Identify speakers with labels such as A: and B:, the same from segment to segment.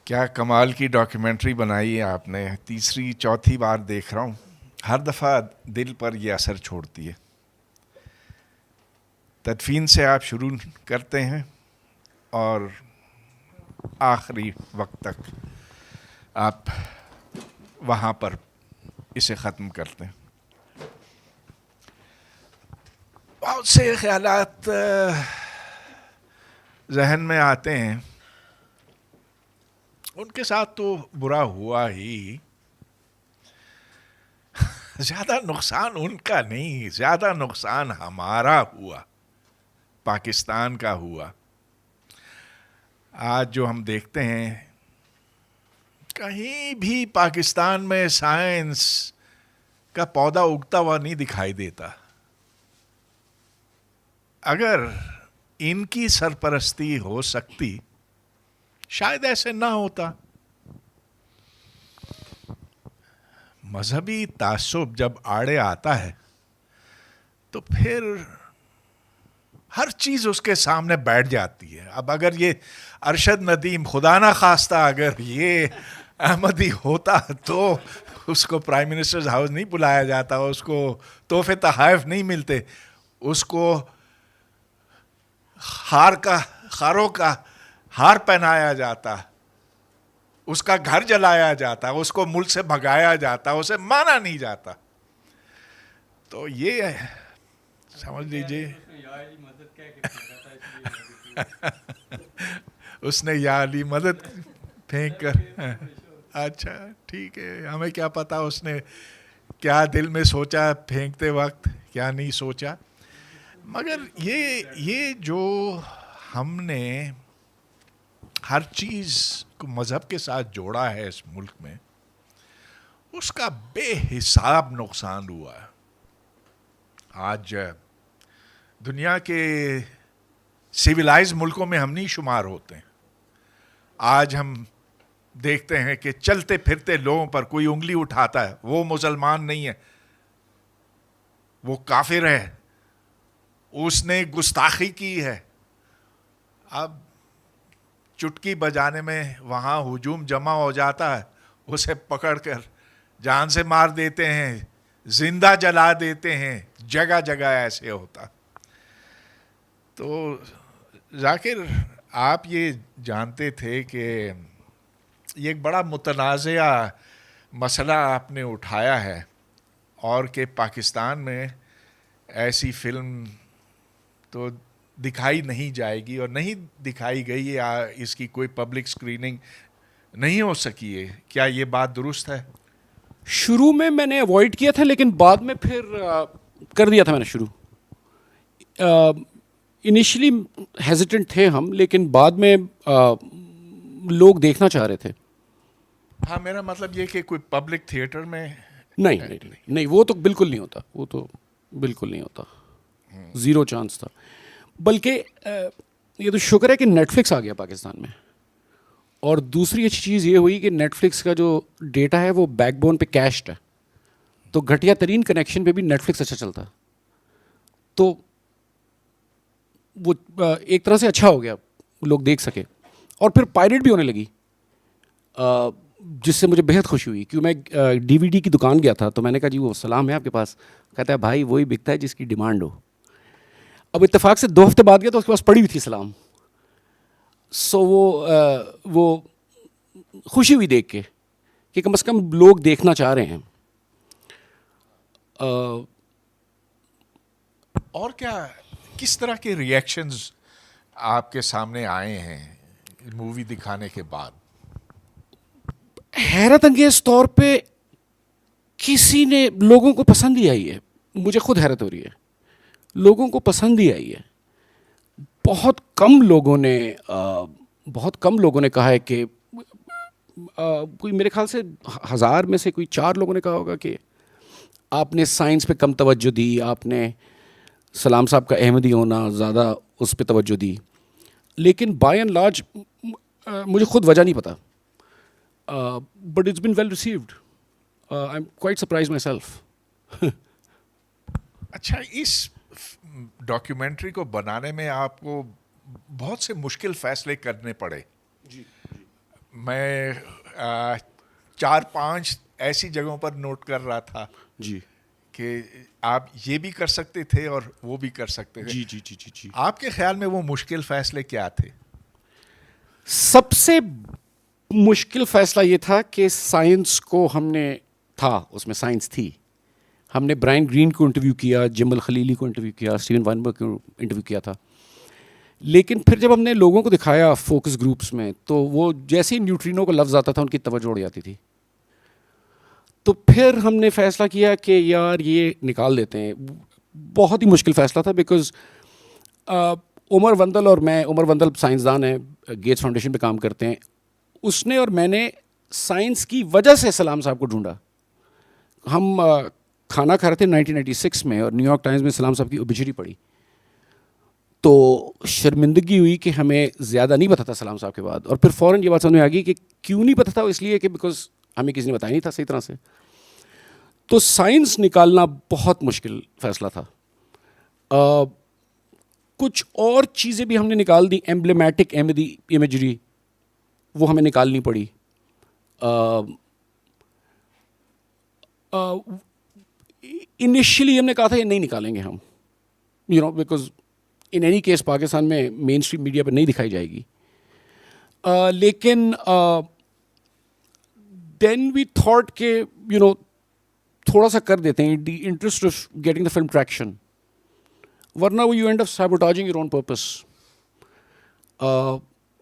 A: کیا کمال کی ڈاکیومنٹری بنائی ہے آپ نے. تیسری چوتھی بار دیکھ رہا ہوں. ہر دفعہ دل پر یہ اثر چھوڑتی ہے. تدفین سے آپ شروع کرتے ہیں اور آخری وقت تک آپ وہاں پر اسے ختم کرتے ہیں. بہت سے خیالات ذہن میں آتے ہیں. ان کے ساتھ تو برا ہوا ہی. زیادہ نقصان ان کا نہیں، زیادہ نقصان ہمارا ہوا، پاکستان کا ہوا. آج جو ہم دیکھتے ہیں کہیں بھی پاکستان میں سائنس کا پودا اگتا ہوا نہیں دکھائی دیتا. اگر ان کی سرپرستی ہو سکتی شاید ایسے نہ ہوتا. مذہبی تعصب جب آڑے آتا ہے تو پھر ہر چیز اس کے سامنے بیٹھ جاتی ہے. اب اگر یہ ارشد ندیم خدا نہ خواستہ اگر یہ احمدی ہوتا تو اس کو پرائم منسٹرز ہاؤس نہیں بلایا جاتا، اس کو تحفے تحائف نہیں ملتے، اس کو خاروں کا ہار پہنایا جاتا، اس کا گھر جلایا جاتا، اس کو ملک سے بھگایا جاتا، اسے مانا نہیں جاتا. تو یہ سمجھ لیجیے اس نے یا علی مدد پھینک کر. اچھا ٹھیک ہے، ہمیں کیا پتا اس نے کیا دل میں سوچا پھینکتے وقت، کیا نہیں سوچا. مگر یہ جو ہم نے ہر چیز کو مذہب کے ساتھ جوڑا ہے اس ملک میں، اس کا بے حساب نقصان ہوا ہے. آج دنیا کے سویلائز ملکوں میں ہم نہیں شمار ہوتے ہیں. آج ہم دیکھتے ہیں کہ چلتے پھرتے لوگوں پر کوئی انگلی اٹھاتا ہے وہ مسلمان نہیں ہے، وہ کافر ہے، اس نے گستاخی کی ہے. اب چٹکی بجانے میں وہاں ہجوم جمع ہو جاتا ہے، اسے پکڑ کر جان سے مار دیتے ہیں، زندہ جلا دیتے ہیں. جگہ جگہ ایسے ہوتا. تو ذاکر آپ یہ جانتے تھے کہ یہ ایک بڑا متنازع مسئلہ آپ نے اٹھایا ہے اور کہ پاکستان میں ایسی فلم تو دکھائی نہیں جائے گی اور نہیں دکھائی گئی، یا اس کی کوئی پبلک سکریننگ نہیں ہو سکی ہے. کیا یہ بات درست ہے؟
B: شروع میں نے اوائڈ کیا تھا، لیکن بعد میں پھر کر دیا تھا میں نے شروع. انیشلی ہیزیٹنٹ تھے ہم، لیکن بعد میں لوگ دیکھنا چاہ رہے تھے.
A: ہاں، میرا مطلب یہ کہ کوئی پبلک تھیٹر میں
B: نہیں، وہ تو بالکل نہیں ہوتا، وہ تو بالکل نہیں ہوتا، زیرو چانس تھا. بلکہ یہ تو شکر ہے کہ نیٹ فلکس آ گیا پاکستان میں. اور دوسری اچھی چیز یہ ہوئی کہ نیٹ فلکس کا جو ڈیٹا ہے وہ بیک بون پہ کیشڈ ہے، تو گھٹیا ترین کنیکشن پہ بھی نیٹ فلکس اچھا چلتا. تو وہ ایک طرح سے اچھا ہو گیا، لوگ دیکھ سکے. اور پھر پائریٹ بھی ہونے لگی، جس سے مجھے بہت خوشی ہوئی. کیوں میں ڈی وی ڈی کی دکان گیا تھا تو میں نے کہا جی وہ سلام ہے آپ کے پاس؟ کہتا ہے بھائی وہی بکتا ہے جس کی ڈیمانڈ ہو. اب اتفاق سے 2 ہفتے بعد گیا تو اس کے پاس پڑی ہوئی تھی سلام. سو وہ خوشی ہوئی دیکھ کے کہ کم از کم لوگ دیکھنا چاہ رہے ہیں.
A: اور کیا کس طرح کے ریئیکشنز آپ کے سامنے آئے ہیں مووی دکھانے کے بعد؟
B: حیرت انگیز طور پہ کسی نے، لوگوں کو پسند ہی آئی ہے. مجھے خود حیرت ہو رہی ہے، لوگوں کو پسند ہی آئی ہے. بہت کم لوگوں نے کہا ہے کہ کوئی میرے خیال سے 1000 میں سے کوئی 4 لوگوں نے کہا ہوگا کہ آپ نے سائنس پہ کم توجہ دی، آپ نے سلام صاحب کا احمدی ہونا زیادہ اس پہ توجہ دی. لیکن بائی اینڈ لارج مجھے خود وجہ نہیں پتا، but it's been well received. I'm quite surprise myself.
A: اچھا، اس ڈاکیومنٹری کو بنانے میں آپ کو بہت سے مشکل فیصلے کرنے پڑے.
B: جی.
A: میں 4-5 ایسی جگہوں پر نوٹ کر رہا تھا
B: جی
A: کہ آپ یہ بھی کر سکتے تھے اور وہ بھی کر سکتے تھے.
B: جی جی جی جی جی.
A: آپ کے خیال میں وہ مشکل فیصلے کیا تھے؟
B: سب سے مشکل فیصلہ یہ تھا کہ سائنس کو ہم نے تھا، اس میں سائنس تھی. ہم نے برائن گرین کو انٹرویو کیا، جم الخلیلی کو انٹرویو کیا، اسٹیون وائنبرگ کو انٹرویو کیا تھا. لیکن پھر جب ہم نے لوگوں کو دکھایا فوکس گروپس میں تو وہ جیسے ہی نیوٹرینو کا لفظ آتا تھا ان کی توجہ اڑ جاتی تھی. تو پھر ہم نے فیصلہ کیا کہ یار یہ نکال دیتے ہیں. بہت ہی مشکل فیصلہ تھا بیکاز عمر وندل اور میں، عمر وندل سائنسدان ہیں، گیٹس فاؤنڈیشن پہ کام کرتے ہیں، اس نے اور میں نے سائنس کی وجہ سے سلام صاحب کو ڈھونڈا. ہم کھانا کھا رہے تھے 1996 میں اور نیو یارک ٹائمز میں سلام صاحب کی اوبیچری پڑھی تو شرمندگی ہوئی کہ ہمیں زیادہ نہیں پتا تھا سلام صاحب کے بعد. اور پھر فوراً یہ بات سمجھ میں آ گئی کہ کیوں نہیں پتا تھا، اس لیے کہ بیکاز ہمیں کسی نے بتایا نہیں تھا صحیح طرح سے. تو سائنس نکالنا بہت مشکل فیصلہ تھا. کچھ اور چیزیں بھی ہم نے نکال دی، ایمبلیمیٹک امیجری وہ ہمیں نکالنی پڑی. انیشلی ہم نے کہا تھا یہ نہیں نکالیں گے ہم، because in any case Pakistan میں مین اسٹریم میڈیا پہ نہیں دکھائی جائے گی. لیکن دین وی تھاٹ کہ تھوڑا سا کر دیتے ہیں the interest of getting the film traction, ورنہ وہ you end up sabotaging your own purpose.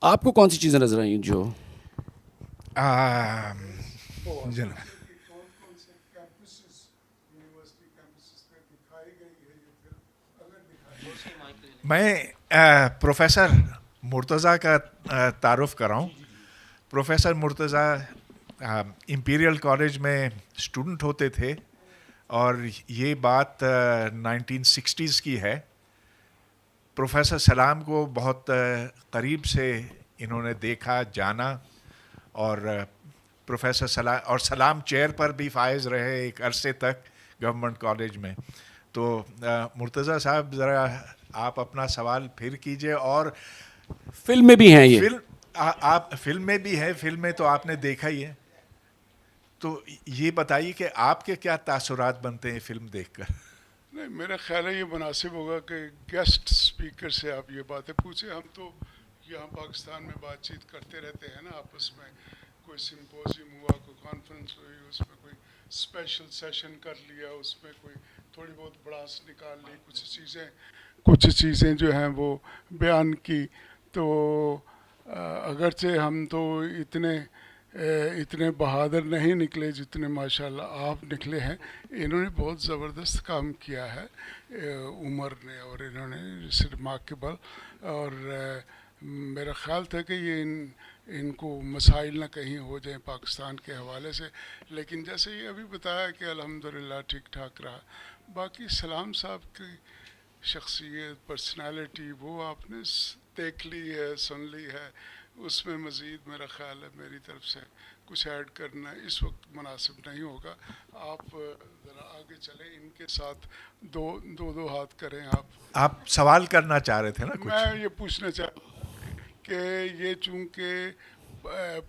B: آپ کو کون سی چیزیں نظر آئیں جو
A: میں پروفیسر مرتضیٰ کا تعارف کراؤں. پروفیسر مرتضیٰ امپیریل کالج میں اسٹوڈنٹ ہوتے تھے اور یہ بات 1960s کی ہے. پروفیسر سلام کو بہت قریب سے انہوں نے دیکھا، جانا، اور پروفیسر سلام چیئر پر بھی فائز رہے ایک عرصے تک گورنمنٹ کالج میں. تو مرتضیٰ صاحب ذرا آپ اپنا سوال پھر کیجئے. اور
B: فلم میں بھی ہیں یہ،
A: آپ فلم میں بھی ہیں، فلم میں تو آپ نے دیکھا ہی ہے، تو یہ بتائیے کہ آپ کے کیا تاثرات بنتے ہیں فلم دیکھ کر؟
C: نہیں، میرا خیال ہے یہ مناسب ہوگا کہ گیسٹ اسپیکر سے آپ یہ باتیں پوچھیں. ہم تو یہاں پاکستان میں بات چیت کرتے رہتے ہیں نا آپس میں، کوئی سمپوزیم ہوا، کوئی کانفرنس ہوئی، اس میں کوئی اسپیشل سیشن کر لیا، اس میں کوئی تھوڑی بہت بڑاس نکال لی، کچھ چیزیں جو ہیں وہ بیان کی. تو اگرچہ ہم تو اتنے بہادر نہیں نکلے جتنے ماشاءاللہ آپ نکلے ہیں. انہوں نے بہت زبردست کام کیا ہے عمر نے، اور انہوں نے ریمارکیبل. اور میرا خیال تھا کہ یہ ان کو مسائل نہ کہیں ہو جائیں پاکستان کے حوالے سے، لیکن جیسے یہ ابھی بتایا کہ الحمدللہ ٹھیک ٹھاک رہا. باقی سلام صاحب کی شخصیت، پرسنالٹی وہ آپ نے دیکھ لی ہے، سن لی ہے. اس میں مزید میرا خیال ہے میری طرف سے کچھ ایڈ کرنا اس وقت مناسب نہیں ہوگا. آپ ذرا آگے چلیں، ان کے ساتھ دو ہاتھ کریں.
A: آپ سوال کرنا چاہ رہے تھے نا کچھ؟
C: میں یہ پوچھنا چاہتا ہوں کہ یہ چونکہ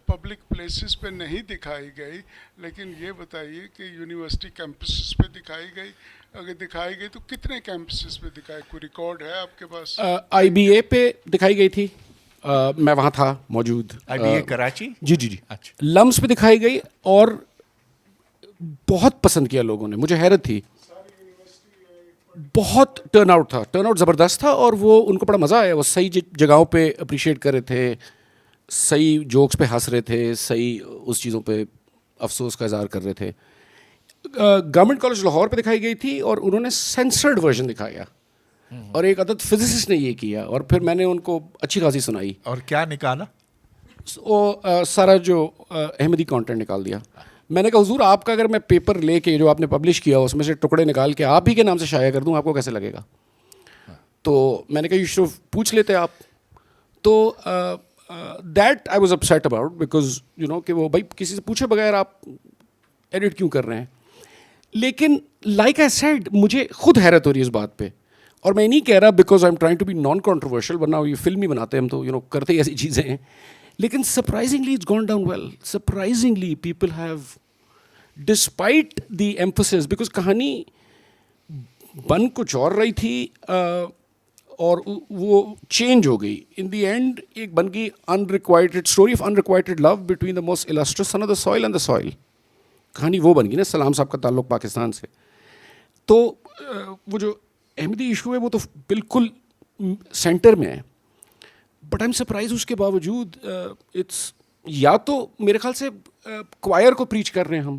C: پبلک پلیسز پہ نہیں دکھائی گئی، لیکن یہ بتائیے کہ یونیورسٹی کیمپسز پہ دکھائی گئی. اگر دکھائی گئی تو کتنے کیمپسز پہ دکھائی؟ کوئی ریکارڈ ہے آپ کے پاس؟
B: آئی بی اے پہ دکھائی گئی تھی، میں وہاں تھا موجود.
A: ابھی یہ کراچی؟
B: جی جی جی.
A: اچھا.
B: لمس پہ دکھائی گئی اور بہت پسند کیا لوگوں نے، مجھے حیرت تھی. بہت ٹرن آؤٹ زبردست تھا، اور وہ ان کو بڑا مزہ آیا. وہ صحیح جگہوں پہ اپریشیٹ کر رہے تھے، صحیح جوکس پہ ہنس رہے تھے، صحیح اس چیزوں پہ افسوس کا اظہار کر رہے تھے. گورنمنٹ کالج لاہور پہ دکھائی گئی تھی اور انہوں نے سینسرڈ ورژن دکھایا، اور ایک عدد فزسسٹ نے یہ کیا، اور پھر میں نے ان کو اچھی خاصی سنائی.
A: اور کیا نکالا؟
B: وہ سارا جو احمدی کانٹینٹ نکال دیا. میں نے کہا حضور آپ کا اگر میں پیپر لے کے جو آپ نے پبلش کیا اس میں سے ٹکڑے نکال کے آپ ہی کے نام سے شائع کر دوں، آپ کو کیسے لگے گا؟ تو میں نے کہا یو شوڈ پوچھ لیتے آپ. تو that I was upset about, because کہ وہ بھائی کسی سے پوچھے بغیر آپ ایڈٹ کیوں کر رہے ہیں. لیکن لائک آئی سیڈ مجھے خود حیرت ہو رہی ہے اس بات پہ. اور میں نہیں کہہ رہا because I'm trying to be non controversial, ورنہ یہ فلم ہی بناتے ہیں ہم تو کرتے ہی ایسی چیزیں ہیں. لیکن surprisingly it's gone down well. Surprisingly people have despite the emphasis, because کہانی بن کچھ اور رہی تھی اور وہ چینج ہو گئی. ان دی اینڈ ایک بن گئی unrequited story of unrequited love between the most illustrious son of the soil and the soil. کہانی وہ بن گئی نا, سلام صاحب کا تعلق پاکستان سے. تو وہ جو احمدی ایشو ہے وہ تو بالکل سینٹر میں ہے. بٹ آئی ایم سرپرائز اس کے باوجود اٹس یا تو میرے خیال سے کوائر کو پریچ کر رہے ہیں ہم,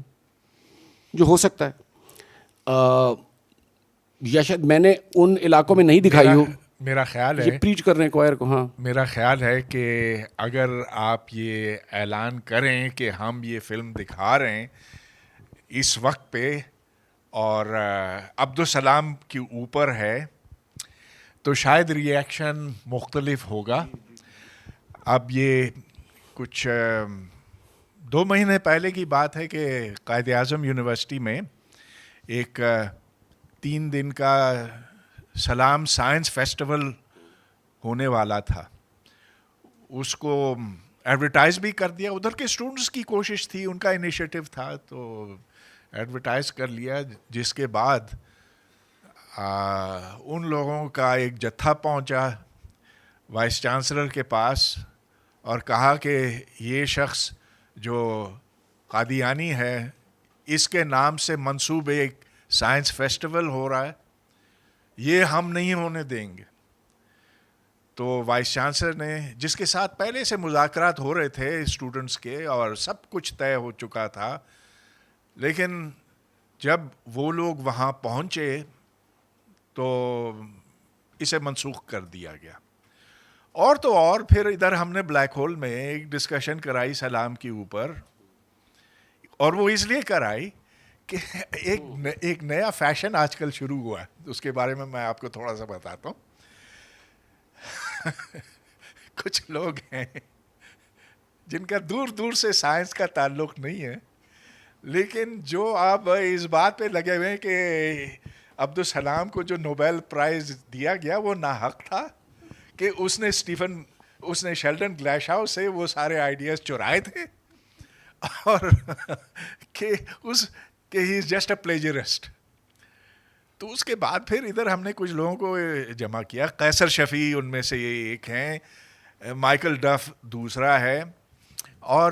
B: جو ہو سکتا ہے, یا شاید میں نے ان علاقوں میں نہیں دکھائی ہو.
A: میرا خیال ہے
B: یہ پریچ کر رہے ہیں کوائر کو. ہاں,
A: میرا خیال ہے کہ اگر آپ یہ اعلان کریں کہ ہم یہ فلم دکھا رہے ہیں اس وقت پہ اور عبدالسلام کے اوپر ہے, تو شاید ری ایکشن مختلف ہوگا. اب یہ کچھ 2 مہینے پہلے کی بات ہے کہ قائد اعظم یونیورسٹی میں ایک 3 دن کا سلام سائنس فیسٹیول ہونے والا تھا. اس کو ایڈورٹائز بھی کر دیا. ادھر کے اسٹوڈنٹس کی کوشش تھی, ان کا انیشیٹو تھا, تو ایڈورٹائز کر لیا, جس کے بعد ان لوگوں کا ایک جتھا پہنچا وائس چانسلر کے پاس اور کہا کہ یہ شخص جو قادیانی ہے, اس کے نام سے منسوب ایک سائنس فیسٹیول ہو رہا ہے, یہ ہم نہیں ہونے دیں گے. تو وائس چانسلر نے, جس کے ساتھ پہلے سے مذاکرات ہو رہے تھے اسٹوڈنٹس کے اور سب کچھ طے ہو چکا تھا, لیکن جب وہ لوگ وہاں پہنچے تو اسے منسوخ کر دیا گیا. اور تو اور پھر ادھر ہم نے بلیک ہول میں ایک ڈسکشن کرائی سلام کے اوپر, اور وہ اس لیے کرائی کہ ایک نیا فیشن آج کل شروع ہوا ہے. اس کے بارے میں آپ کو تھوڑا سا بتاتا ہوں. کچھ لوگ ہیں جن کا دور دور سے سائنس کا تعلق نہیں ہے, لیکن جو آپ اس بات پہ لگے ہوئے ہیں کہ عبدالسلام کو جو نوبیل پرائز دیا گیا وہ ناحق تھا, کہ اس نے شیلڈن گلیشاؤ سے وہ سارے آئیڈیاز چرائے تھے, اور کہ ہی از جسٹ اے پلیجرسٹ. تو اس کے بعد پھر ادھر ہم نے کچھ لوگوں کو جمع کیا. قیصر شفیع ان میں سے یہ ایک ہیں, مائیکل ڈف دوسرا ہے, اور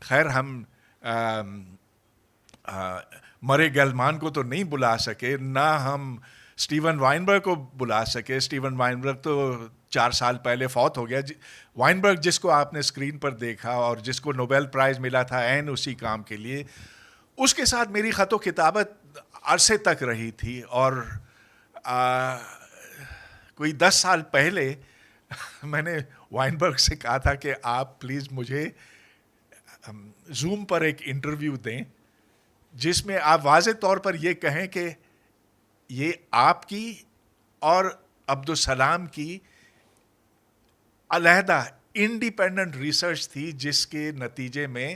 A: خیر ہم مرے گیلمان کو تو نہیں بلا سکے, نہ ہم اسٹیون وائنبرگ کو بلا سکے. اسٹیون وائنبرگ تو 4 سال پہلے فوت ہو گیا. وائنبرگ جس کو آپ نے اسکرین پر دیکھا اور جس کو نوبیل پرائز ملا تھا عین اسی کام کے لیے, اس کے ساتھ میری خط و کتابت عرصے تک رہی تھی. اور کوئی 10 سال پہلے میں نے وائنبرگ سے کہا تھا کہ آپ پلیز مجھے زوم پر ایک انٹرویو دیں جس میں آپ واضح طور پر یہ کہیں کہ یہ آپ کی اور عبدالسلام کی علیحدہ انڈیپینڈنٹ ریسرچ تھی, جس کے نتیجے میں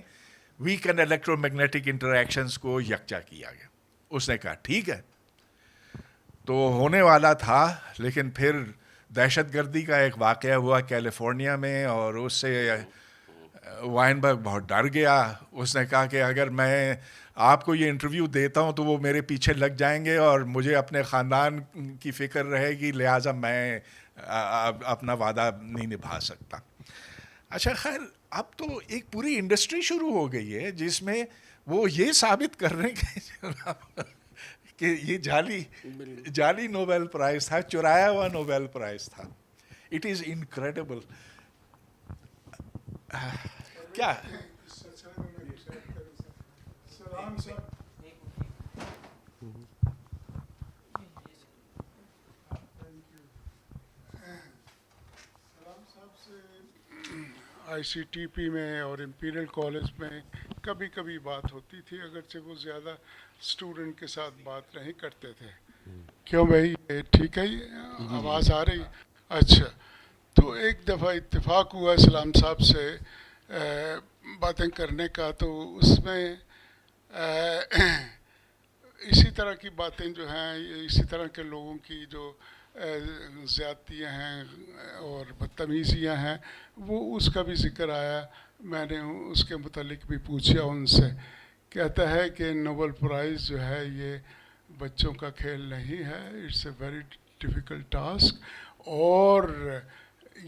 A: weak and electromagnetic interactions کو یکجا کیا گیا. اس نے کہا ٹھیک ہے. تو ہونے والا تھا, لیکن پھر دہشت گردی کا ایک واقعہ ہوا کیلیفورنیا میں, اور اس سے وائنبرگ بہت ڈر گیا. اس نے کہا کہ اگر میں آپ کو یہ انٹرویو دیتا ہوں تو وہ میرے پیچھے لگ جائیں گے اور مجھے اپنے خاندان کی فکر رہے گی, لہٰذا میں اپنا وعدہ نہیں نبھا سکتا. اچھا خیر, اب تو ایک پوری انڈسٹری شروع ہو گئی ہے جس میں وہ یہ ثابت کر رہے ہیں کہ یہ جعلی نوبیل پرائز تھا, چرایا ہوا نوبیل پرائز تھا. It is incredible. کیا
C: آئی سی ٹی پی میں اور امپیریل کالج میں کبھی کبھی بات ہوتی تھی, اگرچہ وہ زیادہ اسٹوڈنٹ کے ساتھ بات نہیں کرتے تھے. کیوں بھائی ٹھیک ہے, آواز آ رہی؟ اچھا. تو ایک دفعہ اتفاق ہوا سلام صاحب سے باتیں کرنے کا, تو اس میں اسی طرح کی باتیں جو ہیں, اسی طرح کے لوگوں کی جو زیادتیاں ہیں اور بدتمیزیاں ہیں، وہ اس کا بھی ذکر آیا. میں نے اس کے متعلق بھی پوچھا ان سے. کہتا ہے کہ نوبل پرائز جو ہے یہ بچوں کا کھیل نہیں ہے، it's a very difficult task, اور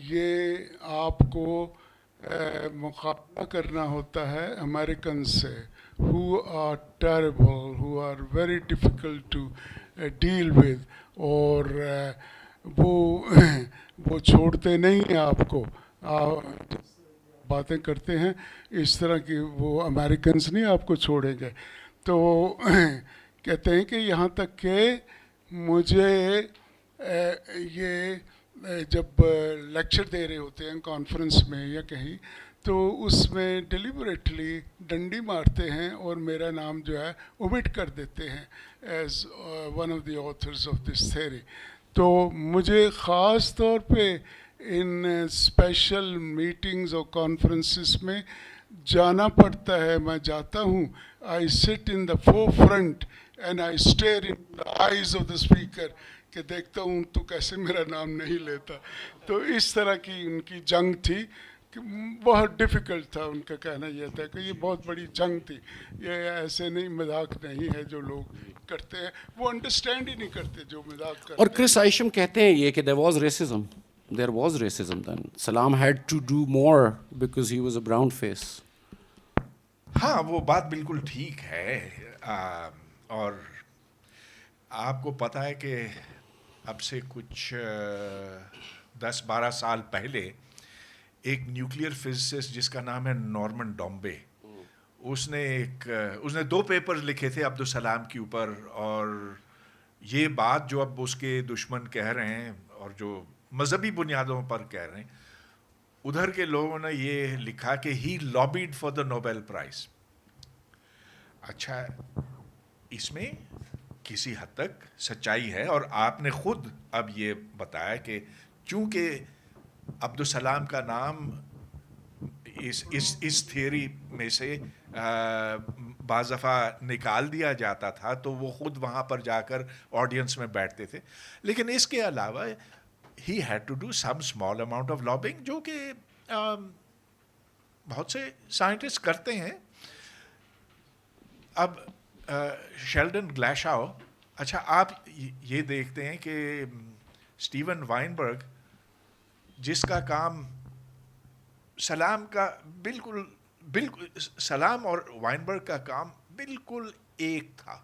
C: یہ آپ کو مقابلہ کرنا ہوتا ہے امریکن سے who are terrible, who are very difficult to deal with، اور وہ چھوڑتے نہیں ہیں آپ کو. باتیں کرتے ہیں اس طرح کی، وہ امریکنز نہیں آپ کو چھوڑیں گے. تو کہتے ہیں کہ یہاں تک کہ مجھے یہ جب لیکچر دے رہے ہوتے ہیں کانفرنس میں یا کہیں، تو اس میں ڈیلیبریٹلی ڈنڈی مارتے ہیں اور میرا نام جو ہے اومٹ کر دیتے ہیں as one of the authors of this theory. تو مجھے خاص طور پہ ان اسپیشل میٹنگز اور کانفرنسز میں جانا پڑتا ہے. میں جاتا ہوں، I sit in the forefront and I stare in the eyes of the speaker, کہ دیکھتا ہوں تو کیسے میرا نام نہیں لیتا. تو اس طرح کی ان کی جنگ تھی کہ بہت ڈیفیکلٹ تھا. ان کا کہنا یہ تھا کہ یہ بہت بڑی جنگ تھی، یہ ایسے نہیں، مذاق نہیں ہے جو لوگ کرتے ہیں، وہ انڈرسٹینڈ ہی نہیں کرتے جو مذاق کرتے ہیں.
B: اور کرس آئشم کہتے ہیں یہ کہ there was racism then. Salam had to do more because he was a brown face.
A: ہاں وہ بات بالکل ٹھیک ہے. اور آپ کو پتہ ہے کہ اب سے کچھ 10-12 سال پہلے ایک نیوکلیئر فزسسٹ جس کا نام ہے نارمن ڈومبے، اس نے 2 پیپر لکھے تھے عبدالسلام کے اوپر، اور یہ بات جو اب اس کے دشمن کہہ رہے ہیں اور جو مذہبی بنیادوں پر کہہ رہے ہیں، ادھر کے لوگوں نے یہ لکھا کہ ہی لابیڈ فار دا نوبل پرائز. اچھا، اس میں کسی حد تک سچائی ہے، اور آپ نے خود اب یہ بتایا کہ چونکہ عبدالسلام کا نام اس تھیوری میں سے بعض دفعہ نکال دیا جاتا تھا تو وہ خود وہاں پر جا کر آڈینس میں بیٹھتے تھے. لیکن اس کے علاوہ he had to do some small amount of lobbying جو کہ بہت سے سائنٹسٹ کرتے ہیں. اب شیلڈن گلیشاؤ، اچھا آپ یہ دیکھتے ہیں کہ اسٹیون وائنبرگ جس کا کام سلام کا بالکل سلام اور وائنبرگ کا کام بالکل ایک تھا.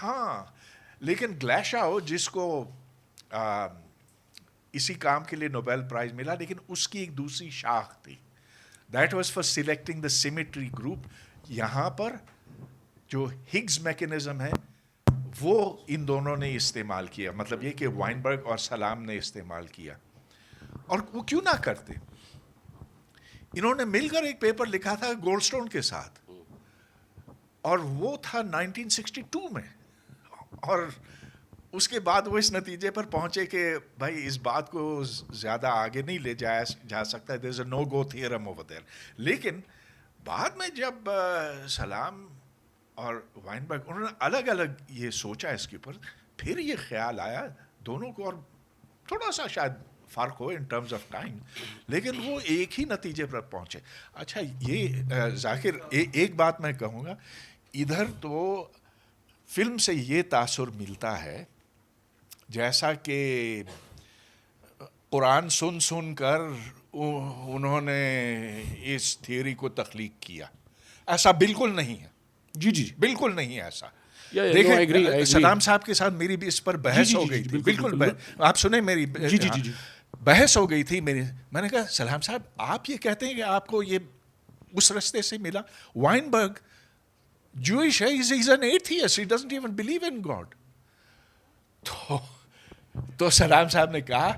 A: ہاں، لیکن گلیشاؤ جس کو اسی کام کے لیے نوبیل پرائز ملا، لیکن اس کی ایک دوسری شاخ تھی. That was for selecting the symmetry group. یہاں پر جو ہگز میکینزم ہے وہ ان دونوں نے استعمال کیا، مطلب یہ کہ وائنبرگ اور سلام نے استعمال کیا. اور وہ کیوں نہ کرتے؟ انہوں نے مل کر ایک پیپر لکھا تھا گولڈ سٹون کے ساتھ، اور وہ تھا 1962 میں. اور اس کے بعد وہ اس نتیجے پر پہنچے کہ بھائی اس بات کو زیادہ آگے نہیں لے جایا جا سکتا، دیر از اے نو گو تھیورم اوور دیر. لیکن بعد میں جب سلام اور وائنبرگ انہوں نے الگ الگ یہ سوچا اس کے اوپر، پھر یہ خیال آیا دونوں کو، اور تھوڑا سا شاید فرق ہو ان ٹرمز آف ٹائم، لیکن وہ ایک ہی نتیجے پر پہنچے. اچھا، یہ ذاکر ایک بات میں کہوں گا، ادھر تو فلم سے یہ تاثر ملتا ہے جیسا کہ قرآن سن کر انہوں نے اس تھیوری کو تخلیق کیا. ایسا بالکل نہیں ہے.
B: جی
A: بالکل نہیں ہے ایسا.
B: دیکھیں
A: سلام صاحب کے ساتھ میری بھی اس پر بحث ہو گئی تھی. بالکل آپ سنیں میری بحث ہو گئی تھی میری. میں نے کہا سلام صاحب آپ یہ کہتے ہیں کہ آپ کو یہ اس رستے سے ملا. وائنبرگ Jewish ہے, he's an atheist, he doesn't even believe in God. تو سلام صاحب نے کہا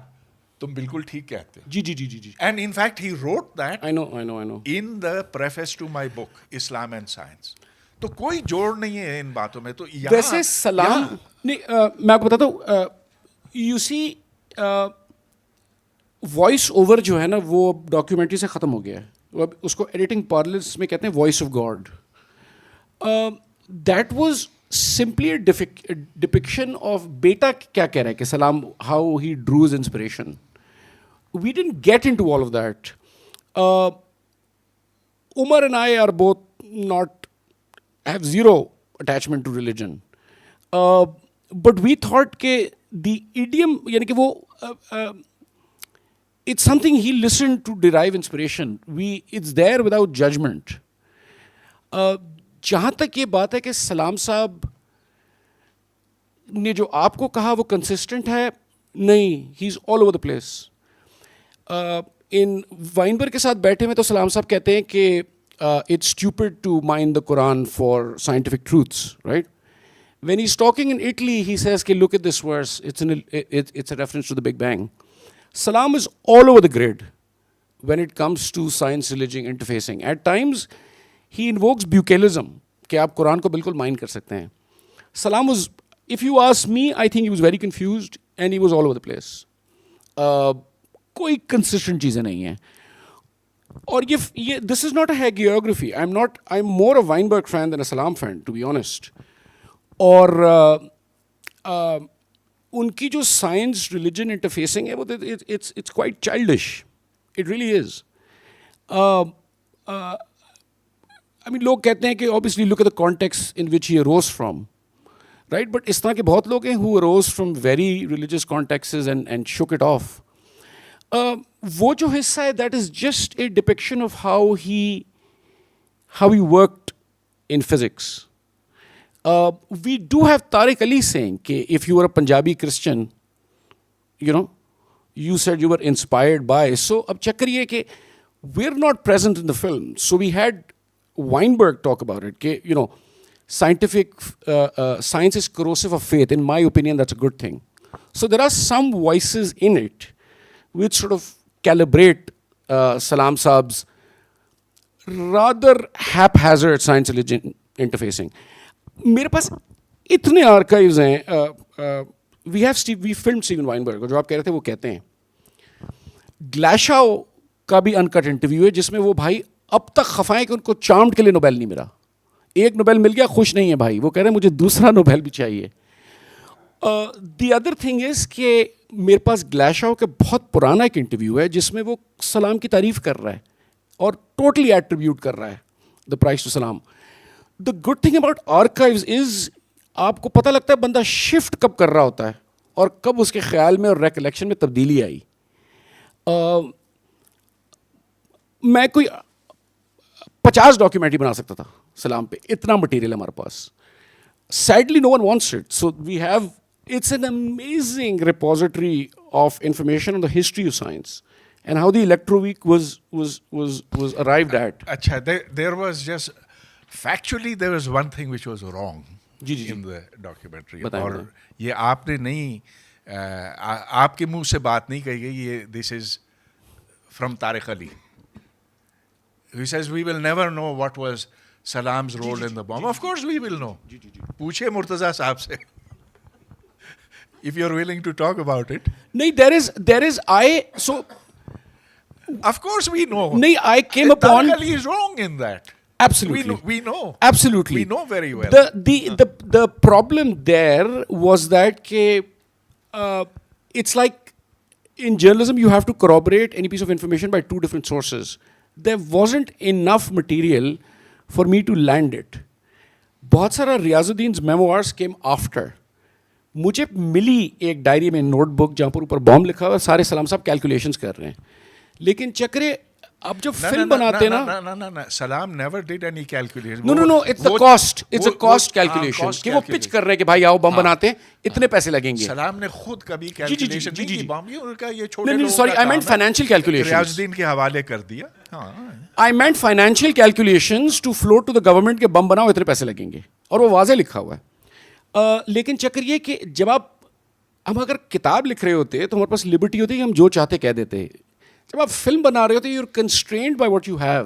A: تم بالکل ٹھیک کہتے.
B: جی.
A: And in fact he wrote that
B: I know.
A: in the preface to my book Islam and Science. تو کوئی جوڑ نہیں ہے ان باتوں میں. تو
B: ویسے سلام نہیں, میں آپ کو بتاتا ہوں, یو سی وائس اوور جو ہے نا وہ ڈاکیومنٹری سے ختم ہو گیا ہے. اس کو ایڈیٹنگ پارلنس میں کہتے ہیں voice of God. That was simply a depiction of beta kya keh raha hai ki Salam, how he drew his inspiration. We didn't get into all of that. Umar and I are both have zero attachment to religion. But we thought ke the idiom, yani ki wo, it's something he listened to derive inspiration. It's there without judgment. جہاں تک یہ بات ہے کہ سلام صاحب نے جو آپ کو کہا وہ کنسسٹنٹ ہے, نہیں, ہی از آل اوور دا پلیس. ان وائنبرگ کے ساتھ بیٹھے میں تو سلام صاحب کہتے ہیں کہ it's stupid to mine the Quran for scientific truths, right. When he is talking in Italy he says کہ look at this verse, it's a reference to the big bang. Salam is all over the grid when it comes to science religion interfacing. At times he invokes Bucanism کہ آپ قرآن کو بالکل mind کر سکتے ہیں. Salam was, if you ask me, I think he was very confused and he was all over the place. کوئی consistent چیزیں نہیں ہیں. اور یہ this is not a hagiography. I'm more a Weinberg fan than a Salam fan, to be honest. اور ان کی جو science religion interfacing ہے وہ it's quite childish. It really is. I mean, لوگ کہتے ہیں کہ obviously look at the context in which he arose from, right? But اس طرح کے بہت لوگ ہیں who arose from very religious contexts and shook it off. وہ جو حصہ ہے that is just a depiction of how he worked in physics. We do have Tariq Ali saying کہ if you were a Punjabi Christian, you know, you said you were inspired by. So اب چکر یہ کہ we're not present in the film. So we had Weinberg talk about it. کہ you know, science is corrosive of faith. In my opinion, that's a good thing. So there are some voices in it which sort of calibrate Salam Saab's rather haphazard science religion interfacing. میرے پاس اتنے archives ہیں. we filmed Steven Weinberg, جو آپ کہہ رہے تھے وہ کہتے ہیں گلاشاو کا بھی انکٹ انٹرویو ہے جس میں وہ بھائی اب تک خفائیں کہ ان کو چارمڈ کے لیے نوبیل نہیں ملا. ایک نوبیل مل گیا, خوش نہیں ہے بھائی, وہ کہہ رہے ہیں مجھے دوسرا نوبیل بھی چاہیے. دی ادر تھنگ از کہ میرے پاس گلاشاو کا بہت پرانا ایک انٹرویو ہے جس میں وہ سلام کی تعریف کر رہا ہے اور ٹوٹلی ایٹریبیوٹ کر رہا ہے دا prize to Salam. The good thing about archives is آپ کو پتہ لگتا ہے بندہ شفٹ کب کر رہا ہوتا ہے اور کب اس کے خیال میں اور ریکلیکشن میں تبدیلی آئی. میں کوئی 50 ڈاکیومنٹری بنا سکتا تھا سلام پہ, اتنا مٹیریل ہے ہمارے پاس. Sadly no one wants it. So we have, it's an amazing repository of information on the history of science and how the electro week was arrived at.
A: Acha, there was just factually there was one thing which was wrong in the documentary. اور یہ آپ نے نہیں, آپ کے منہ سے بات نہیں کہی گئی, یہ this is from Tariq Ali. He says we will never know what was Salam's role in the bomb. Of course we will know. پوچھے مرتضیٰ صاحب سے if you're willing to talk about it.
B: نہیں, there is so
A: of course we know.
B: نہیں, I came upon
A: Tariq Ali is wrong in that.
B: Absolutely.
A: We know.
B: Absolutely.
A: We know very well.
B: The problem there was that it's like in journalism you have to corroborate any piece of information by two different sources. There wasn't enough material for me to land it. بہت سارا ریاض الدین's memoirs came after. مجھے ملی ایک diary میں note book جہاں پر اوپر بام لکھا ہوا, سارے سلام صاحب کیلکولیشنز کر رہے ہیں. لیکن چکرے اب جب فلم بناتے نا,
A: Salam never did any calculation.
B: No it's the cost, it's a cost calculation کہ وہ پچ کر رہے ہیں کہ بھائی آؤ بم بناتے ہیں, اتنے پیسے لگیں گے.
A: سلام نے خود کبھی کیلکولیشن نہیں کی بم, ان کا یہ چھوٹے
B: لوگوں کا, sorry I meant financial calculation,
A: Riazuddin کے حوالے کر دیا.
B: I meant financial calculations to float to the government کہ بم بناؤ اتنے پیسے لگیں گے, اور وہ واضح لکھا ہوا ہے. لیکن چکر یہ کہ جب ہم اگر کتاب لکھ رہے ہوتے تو ہمارے پاس لبرٹی ہوتی ہے کہ ہم جو چاہتے کہہ دیتے. جب آپ فلم بنا رہے ہوتے you are constrained by what you have.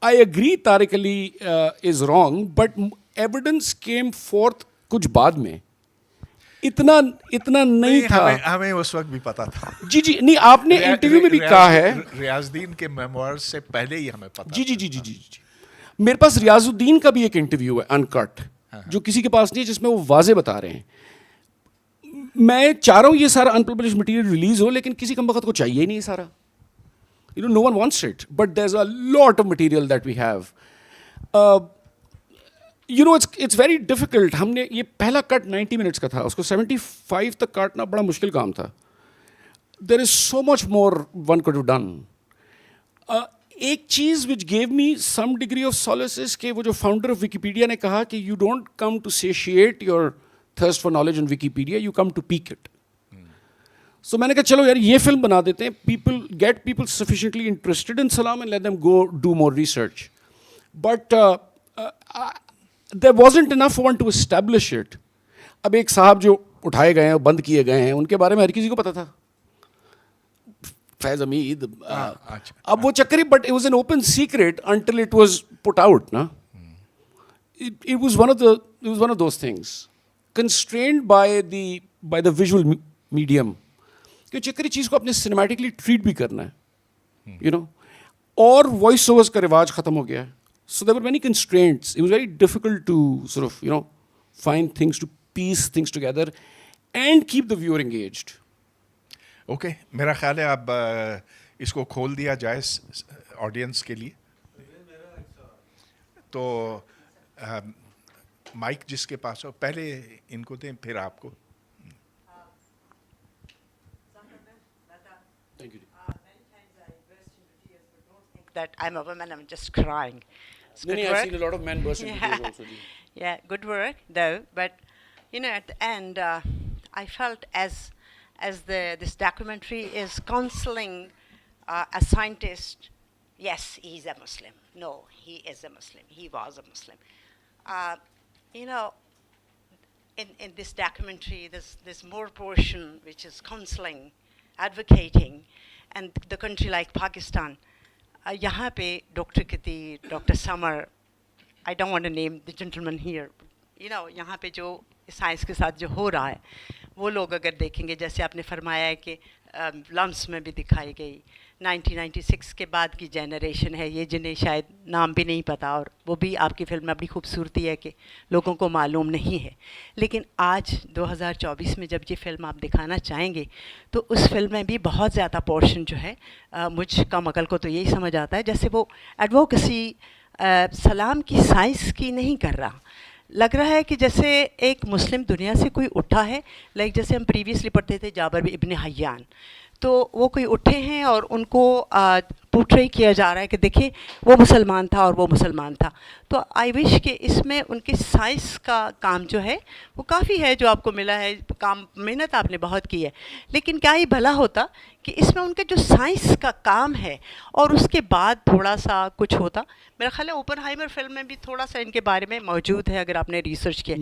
B: I agree Tariq Ali is wrong, but evidence came forth کچھ بعد میں, اتنا نہیں تھا.
A: ہمیں اس وقت بھی پتا تھا.
B: جی نہیں, آپ نے انٹرویو میں بھی کہا ہے
A: ریاض الدین کے میموائرز سے پہلے ہی ہمیں پتا.
B: جی میرے پاس ریاض الدین کا بھی ایک انٹرویو ہے انکٹ, جو کسی کے پاس نہیں ہے, جس میں وہ واضح بتا رہے ہیں. میں چاہ رہا ہوں یہ سارا انپبلشڈ مٹیریل ریلیز ہو, لیکن کسی کم وقت کو چاہیے ہی نہیں سارا. No one wants it, but there's a lot of material that we have. It's very difficult. ہم نے یہ پہلا کٹ 90 منٹس کا تھا, اس کو 75 تک کاٹنا بڑا مشکل کام تھا. There is so much more one could have done. ایک چیز which gave me some degree of solace is کہ وہ جو فاؤنڈر آف ویکیپیڈیا نے کہا کہ you don't come to satiate your thirst for knowledge on Wikipedia, you come to peak it. So میں نے کہا چلو یار یہ فلم بنا دیتے ہیں, get people sufficiently interested in Salam and let them go do more research. But there wasn't enough one to establish it. اب ایک صاحب جو اٹھائے گئے ہیں, بند کیے گئے ہیں, ان کے بارے میں ہر کسی کو پتا تھا, فیض حمید. اب وہ چکر ہی, but it was an open secret until it was put out. نا it was one of those things constrained by the visual medium. کہ چکری چیز کو اپنے سنیمیٹکلی ٹریٹ بھی کرنا ہے, اور وائس اوورس کا رواج ختم ہو گیا ہے. So there were many constraints, it was very difficult to sort of find things, to piece things together and keep the viewer engaged.
A: Okay, میرا خیال ہے اب اس کو کھول دیا جائے آڈینس کے لیے. تو مائک جس کے پاس ہو پہلے ان کو دیں, پھر آپ کو.
D: That I'm a woman, I'm just crying. It's good
B: I've
D: work.
B: seen a lot of men burst into tears also.
D: Yeah, good work though. But at the end, I felt as this documentary is counseling a scientist. Yes, he's a Muslim. No, he is a Muslim. He was a Muslim. In this documentary, there's more portion which is counseling, advocating, and the country like Pakistan. یہاں پہ doctor کتی, doctor سمر, I don't want to name the gentleman here, یہاں پہ جو science کے ساتھ جو ہو رہا ہے وہ لوگ اگر دیکھیں گے, جیسے آپ نے فرمایا ہے کہ لمس میں بھی دکھائی گئی 1996 کے بعد کی جنریشن ہے یہ, جنہیں شاید نام بھی نہیں پتہ, اور وہ بھی آپ کی فلم میں بڑی خوبصورتی ہے کہ لوگوں کو معلوم نہیں ہے. لیکن آج 2024 میں جب یہ فلم آپ دکھانا چاہیں گے تو اس فلم میں بھی بہت زیادہ پورشن جو ہے, مجھ کم عقل کو تو یہی سمجھ آتا ہے جیسے وہ ایڈوکیسی سلام کی سائنس کی نہیں کر رہا. لگ رہا ہے کہ جیسے ایک مسلم دنیا سے کوئی اٹھا ہے, لائک جیسے ہم پریویسلی پڑھتے تھے جابر ابن حیان, تو وہ کوئی اٹھے ہیں اور ان کو پورٹری کیا جا رہا ہے کہ دیکھیں وہ مسلمان تھا اور وہ مسلمان تھا. تو آئی وش کہ اس میں ان کی سائنس کا کام جو ہے وہ کافی ہے جو آپ کو ملا ہے, کام محنت آپ نے بہت کی ہے, لیکن کیا یہ بھلا ہوتا کہ اس میں ان کا جو سائنس کا کام ہے اور اس کے بعد تھوڑا سا کچھ ہوتا. میرا خیال ہے اوپن ہائمر فلم میں بھی تھوڑا سا ان کے بارے میں موجود ہے, اگر آپ نے ریسرچ کیا.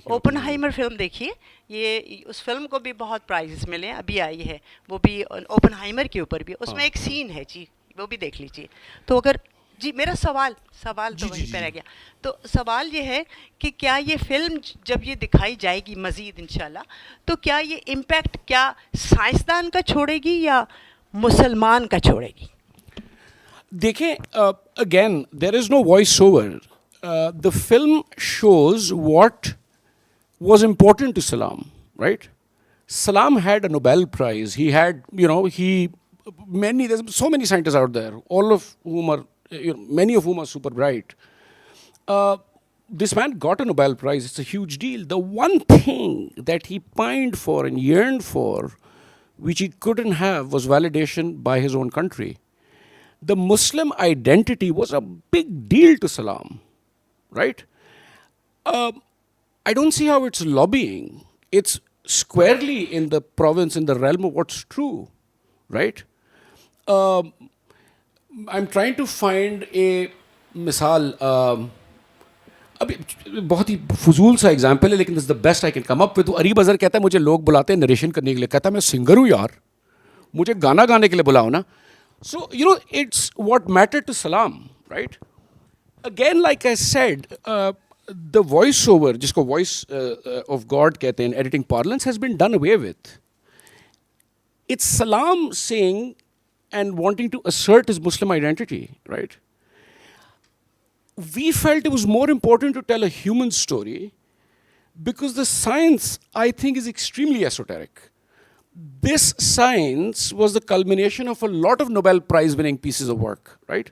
D: اوپن ہائمر فلم دیکھیے, یہ اس فلم کو بھی بہت پرائزز ملے ہیں, ابھی آئی ہے وہ بھی اوپن ہائمر کے اوپر بھی, اس میں ایک سین ہے جی, وہ بھی دیکھ لیجیے. تو اگر جی میرا سوال تو وہیں پہ رہ گیا. تو سوال یہ ہے کہ کیا یہ فلم جب یہ دکھائی جائے گی مزید انشاءاللہ, تو کیا یہ امپیکٹ کیا سائنسدان کا چھوڑے گی یا مسلمان کا چھوڑے گی؟
B: دیکھیں, again there is no voice over. The film shows what was important to Salam, right. Salam had a Nobel Prize. He had, there's so many scientists out there, all of whom are, many of whom are super bright. This man got a Nobel Prize. It's a huge deal. The one thing that he pined for and yearned for, which he couldn't have, was validation by his own country. The Muslim identity was a big deal to Salam, right? I don't see how it's lobbying. It's squarely in the province, in the realm of what's true, right? I'm trying to find a مثال, ابھی بہت ہی فضول سا example ہے لیکن this the best I can come up with. Arieb Azhar کہتا ہے مجھے لوگ بلاتے ہیں نریشن کرنے کے لیے, کہتا ہے میں سنگر ہوں یار, مجھے گانا گانے کے لیے بلاؤ نا. So it's what matter to Salam, right. Again like I said, the voice over, جس کو voice of God کہتے ہیں in editing parlance, has been done away with. It's Salam saying and wanting to assert his Muslim identity, right? We felt it was more important to tell a human story because the science, I think, is extremely esoteric. This science was the culmination of a lot of Nobel Prize winning pieces of work, right?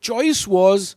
B: choice was,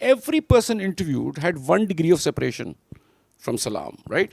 B: every person interviewed had 1 degree of separation from Salam, right?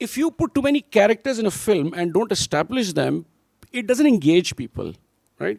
B: If you put too many characters in a film and don't establish them, it doesn't engage people, right?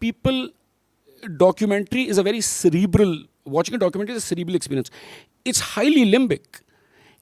B: people documentary is a very cerebral, watching a documentary is a cerebral experience. It's highly limbic.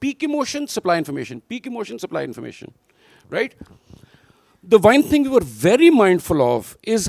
B: peak emotion, supply information, peak emotion, supply information, right? The one thing we were very mindful of is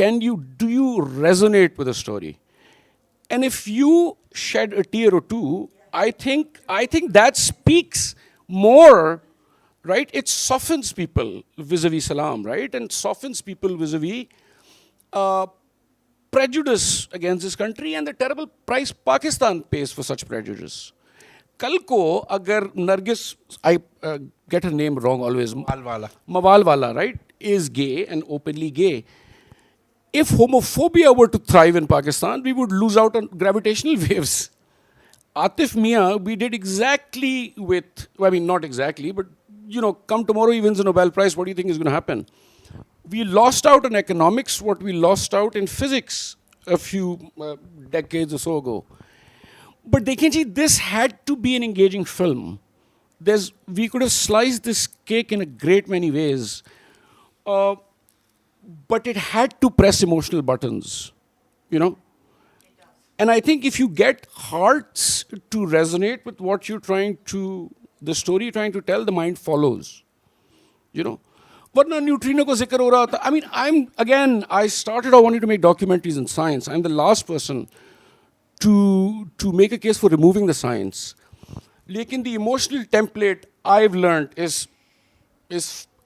B: Do you resonate with the story? And if you shed a tear or two, I think that speaks more, right? It softens people vis-a-vis Salam, right? And softens people vis-a-vis prejudice against this country and the terrible price Pakistan pays for such prejudice. Kal ko agar Nargis, I get her name wrong always, Mawalwala, right, is gay and openly gay. If homophobia were to thrive in Pakistan, we would lose out on gravitational waves. Atif Mia, we did exactly with, I mean, not exactly, but, you know, come tomorrow he wins the Nobel Prize, what do you think is going to happen? We lost out on economics what we lost out in physics a few decades or so ago. But Dekhenji, this had to be an engaging film. We could have sliced this cake in a great many ways. But it had to press emotional buttons, you know. And I think if you get hearts to resonate with what you're the story you're trying to tell, the mind follows, you know. Varna neutrino ko zikr ho raha tha. I mean, I started out wanting to make documentaries in science. I'm the last person to make a case for removing the science. Lekin the emotional template I've learned is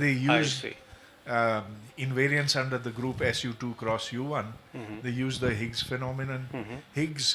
A: they used invariance under the group SU2 cross U1. They used the Higgs phenomenon. Higgs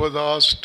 C: was asked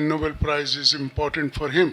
C: Nobel Prize is important for him.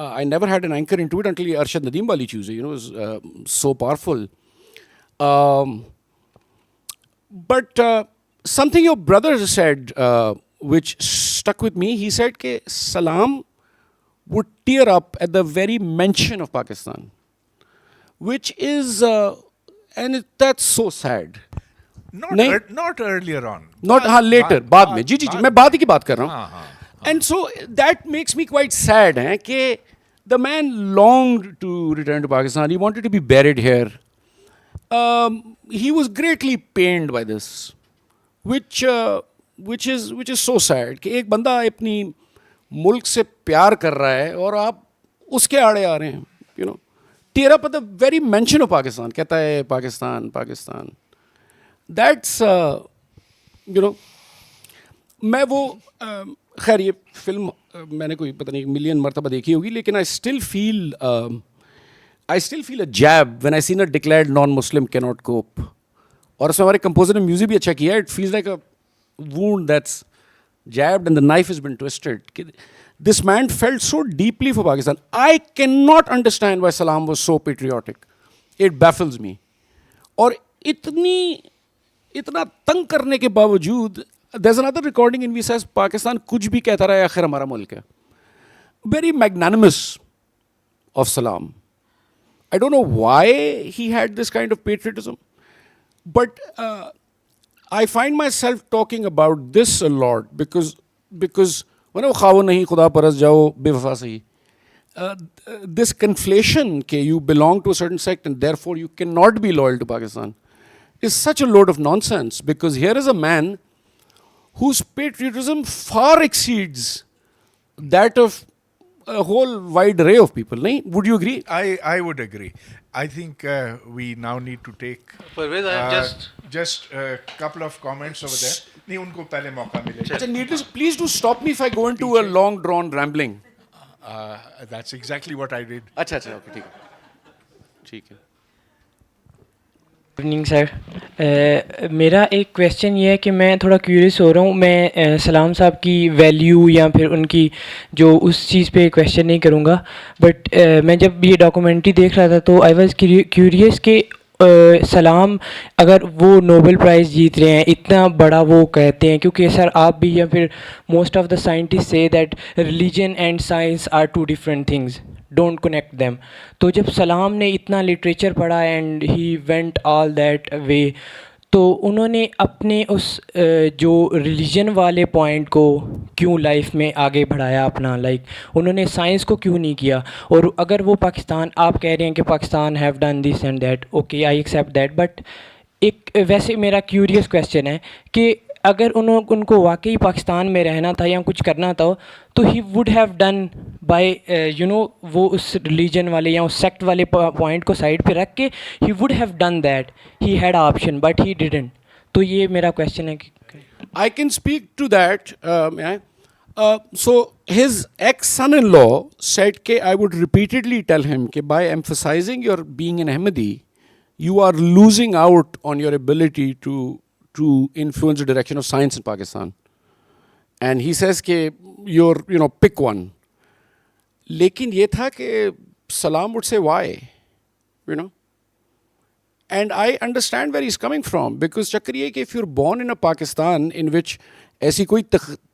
B: I never had an anchor into it until Arshad Nadeem wali choose, you know, it was so powerful. But something your brother said, which stuck with me, he said that Salam would tear up at the very mention of Pakistan, which is, that's so sad. نہیں
A: not earlier on.
B: Not later, بعد میں. جی جی جی میں بعد ہی کی بات کر رہا ہوں. And so that makes me quite sad ہیں کہ the man longed to return to Pakistan. He wanted to be buried here. He was greatly pained by this, which is so sad کہ ایک بندہ اپنی ملک سے پیار کر رہا ہے اور آپ اس کے آڑے آ رہے ہیں. You know tear up at the very mention of Pakistan. کہتا ہے Pakistan Pakistan. That's you know میں وہ خیر یہ فلم میں نے کوئی پتہ نہیں ملین مرتبہ دیکھی ہوگی, لیکن I still feel a jab when I seen a declared non Muslim کی ناٹ کوپ. اور اس میں ہمارے کمپوزر نے میوزک بھی اچھا کیا ہے. It feels like a Wundt that's jabbed and the knife has been twisted. This man felt so deeply for Pakistan. I cannot understand why Salam was so patriotic. It baffles me. اور اتنا تنگ کرنے کے باوجود there's another recording in which says Pakistan کچھ بھی کہتا رہا ہے آخر ہمارا ملک ہے. Very magnanimous of Salam. I don't know why he had this kind of patriotism, but I find myself talking about this a lot because when وہ خواہ نہیں خدا پرست جاؤ بے وفا صحیح, this conflation کہ you belong to a certain sect and therefore you cannot be loyal to Pakistan is such a load of nonsense, because here is a man whose patriotism far exceeds that of a whole wide array of people. Nahin? Would you agree?
A: I would agree. I think we now need to take
E: Parvez, I have
A: just a couple of comments over there. نہیں ان کو پہلے موقع ملے.
B: Needless, please do stop me if I go into a long drawn rambling.
A: That's exactly what I did.
B: اچھا اچھا okay ٹھیک ہے ٹھیک ہے.
F: Good evening sir. میرا ایک کویسچن یہ ہے کہ میں تھوڑا کیوریس ہو رہا ہوں. میں سلام صاحب کی ویلیو یا پھر ان کی جو اس چیز پہ کویسچن نہیں کروں گا, بٹ میں جب یہ ڈاکومنٹری دیکھ رہا تھا تو آئی واز کیوریس کہ سلام اگر وہ نوبل پرائز جیت رہے ہیں, اتنا بڑا وہ کہتے ہیں, کیونکہ سر آپ بھی یا پھر موسٹ آف دا سائنٹسٹ سے that religion and science are two different things, don't connect them. تو جب سلام نے اتنا لٹریچر پڑھا and he went all that way, تو انہوں نے اپنے اس جو ریلیجن والے پوائنٹ کو کیوں لائف میں آگے بڑھایا اپنا, لائک انہوں نے سائنس کو کیوں نہیں کیا؟ اور اگر وہ پاکستان, آپ کہہ رہے ہیں کہ Pakistan have done this and that, okay I accept that, but ایک ویسے میرا کیوریس کویسچن ہے کہ اگر ان کو واقعی پاکستان میں رہنا تھا یا کچھ کرنا تھا تو he would have done by you know, وہ اس ریلیجن والے یا اس سیکٹ والے پوائنٹ کو سائڈ پہ رکھ کے he would have done that, he had option but he didn't. تو یہ میرا کویسچن ہے.
B: I can speak to that. So his ex-son-in-law said that I would repeatedly tell him that by emphasizing your being an Ahmadi, you are losing out on your ability to influence the direction of science in Pakistan. And he says that you're pick one. Lekin ye tha کہ Salam would say why, And I understand where he's coming from, because چکر یہ کہ if you're born in a Pakistan in which ایسی کوئی